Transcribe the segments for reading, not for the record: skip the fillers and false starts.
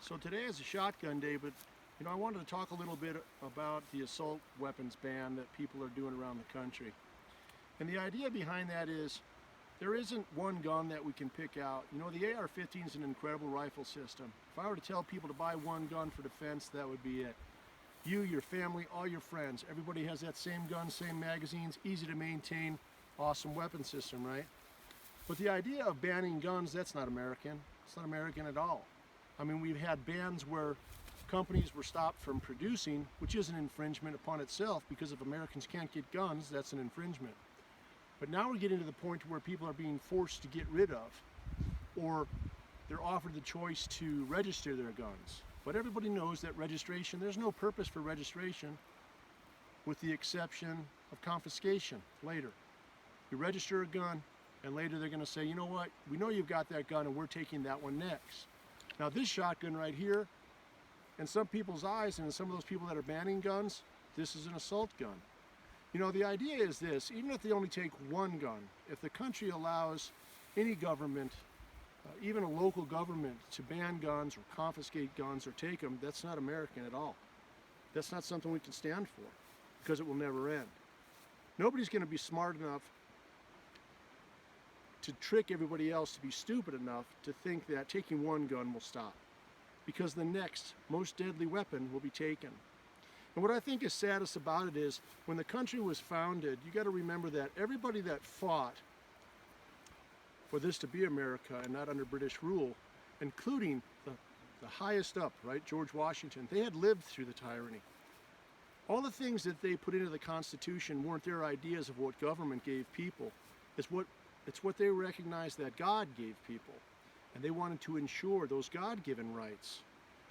So today is a shotgun day, but I wanted to talk a little bit about the assault weapons ban that people are doing around the country. And the idea behind that is there isn't one gun that we can pick out. The AR-15 is an incredible rifle system. If I were to tell people to buy one gun for defense, that would be it. You, your family, all your friends, everybody has that same gun, same magazines, easy to maintain, awesome weapon system, right? But the idea of banning guns, that's not American. It's not American at all. I mean, we've had bans where companies were stopped from producing, which is an infringement upon itself, because if Americans can't get guns, that's an infringement. But now we're getting to the point where people are being forced to get rid of, or they're offered the choice to register their guns. But everybody knows that registration, there's no purpose for registration with the exception of confiscation later. You register a gun, and later they're going to say, you know what, we know you've got that gun and we're taking that one next. Now this shotgun right here, in some people's eyes and in some of those people that are banning guns, this is an assault gun. The idea is this: even if they only take one gun, if the country allows any government, even a local government, to ban guns or confiscate guns or take them, that's not American at all. That's not something we can stand for, because it will never end. Nobody's going to be smart enough to trick everybody else to be stupid enough to think that taking one gun will stop, because the next most deadly weapon will be taken. And what I think is saddest about it is, when the country was founded, you got to remember that everybody that fought for this to be America and not under British rule, including the highest up, right, George Washington, they had lived through the tyranny. All the things that they put into the Constitution weren't their ideas of what government gave people. It's what they recognized that God gave people. And they wanted to ensure those God-given rights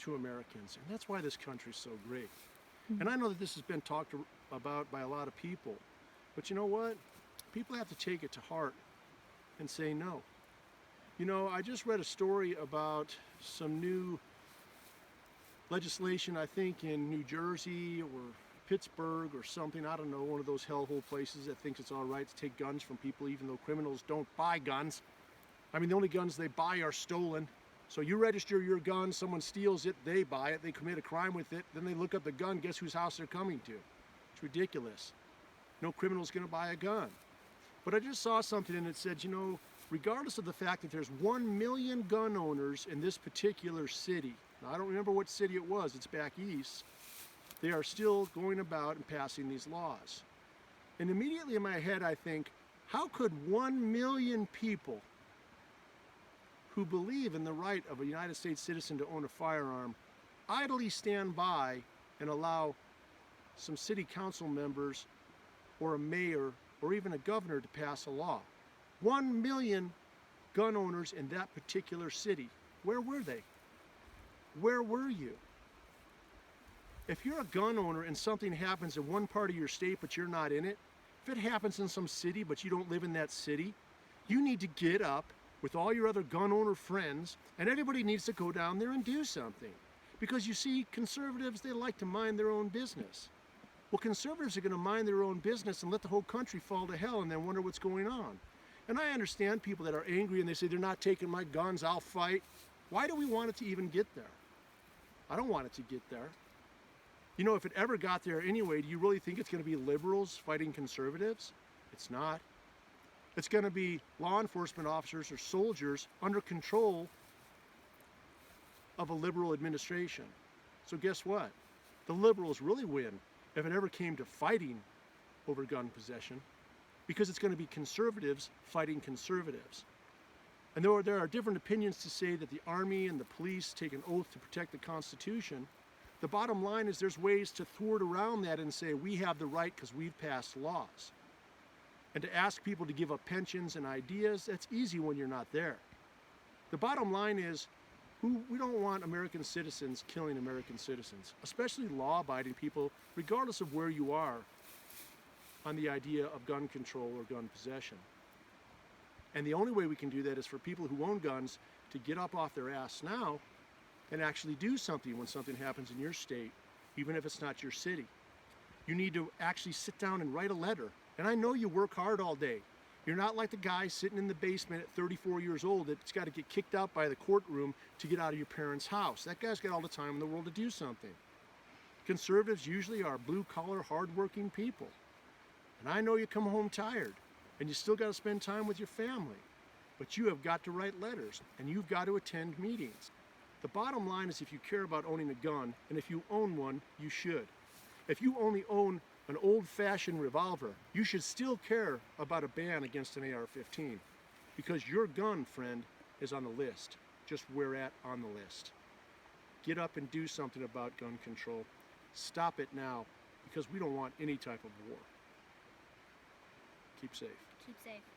to Americans. And that's why this country's so great. And I know that this has been talked about by a lot of people. But you know what? People have to take it to heart and say no. I just read a story about some new legislation, I think in New Jersey or Pittsburgh or something, I don't know, one of those hellhole places that thinks it's all right to take guns from people even though criminals don't buy guns. I mean, the only guns they buy are stolen. So you register your gun, someone steals it, they buy it, they commit a crime with it, then they look up the gun, guess whose house they're coming to? It's ridiculous. No criminal's gonna buy a gun. But I just saw something and it said, regardless of the fact that there's 1 million gun owners in this particular city, now I don't remember what city it was, it's back east, they are still going about and passing these laws. And immediately in my head I think, how could 1 million people who believe in the right of a United States citizen to own a firearm idly stand by and allow some city council members or a mayor or even a governor to pass a law? 1 million gun owners in that particular city. Where were they? Where were you? If you're a gun owner and something happens in one part of your state but you're not in it, if it happens in some city but you don't live in that city, you need to get up with all your other gun owner friends, and everybody needs to go down there and do something. Because you see, conservatives, they like to mind their own business. Well, conservatives are going to mind their own business and let the whole country fall to hell and then wonder what's going on. And I understand people that are angry and they say, they're not taking my guns, I'll fight. Why do we want it to even get there? I don't want it to get there. If it ever got there anyway, do you really think it's going to be liberals fighting conservatives? It's not. It's going to be law enforcement officers or soldiers under control of a liberal administration. So guess what? The liberals really win if it ever came to fighting over gun possession, because it's going to be conservatives fighting conservatives. And though there are different opinions to say that the army and the police take an oath to protect the Constitution, the bottom line is there's ways to thwart around that and say we have the right because we've passed laws. And to ask people to give up pensions and ideas, that's easy when you're not there. The bottom line is, we don't want American citizens killing American citizens, especially law-abiding people, regardless of where you are on the idea of gun control or gun possession. And the only way we can do that is for people who own guns to get up off their ass now and actually do something when something happens in your state, even if it's not your city. You need to actually sit down and write a letter. And I know you work hard all day. You're not like the guy sitting in the basement at 34 years old that's got to get kicked out by the courtroom to get out of your parents' house. That guy's got all the time in the world to do something. Conservatives usually are blue-collar, hard-working people. And I know you come home tired, and you still got to spend time with your family. But you have got to write letters, and you've got to attend meetings. The bottom line is if you care about owning a gun, and if you own one, you should. If you only own an old-fashioned revolver, you should still care about a ban against an AR-15. Because your gun, friend, is on the list. Just where at on the list. Get up and do something about gun control. Stop it now, because we don't want any type of war. Keep safe. Keep safe.